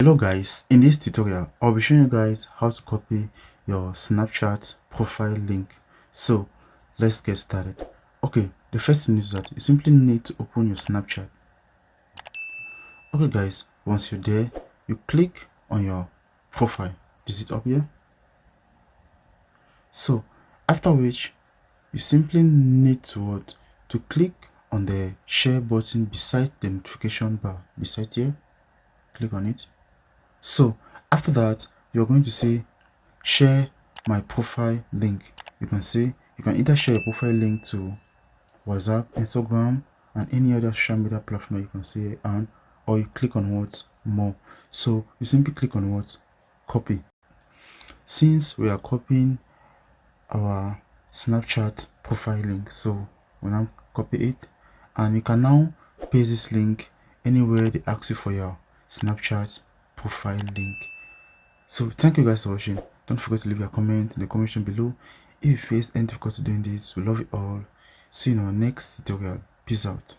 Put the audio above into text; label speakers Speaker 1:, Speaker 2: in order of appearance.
Speaker 1: Hello guys, in this tutorial I'll be showing you guys how to copy your Snapchat profile link. So let's get started. Okay, the first thing is that you simply need to open your Snapchat. Okay guys, once you're there, you click on your profile. Is it up here? So after which you simply need to click on the share button beside the notification bar beside here. Click on it. So after that, you're going to say share my profile link. You can either share your profile link to WhatsApp, Instagram, and any other social media platform you can see on, or you click on what more. So you simply click on what copy. Since we are copying our Snapchat profile link, so we now copy it, and you can now paste this link anywhere they ask you for your Snapchat profile link. So thank you guys for watching. Don't forget to leave your comment in the comment section below. If you face any difficulty doing this, we love it all. See you in our next tutorial. Peace out.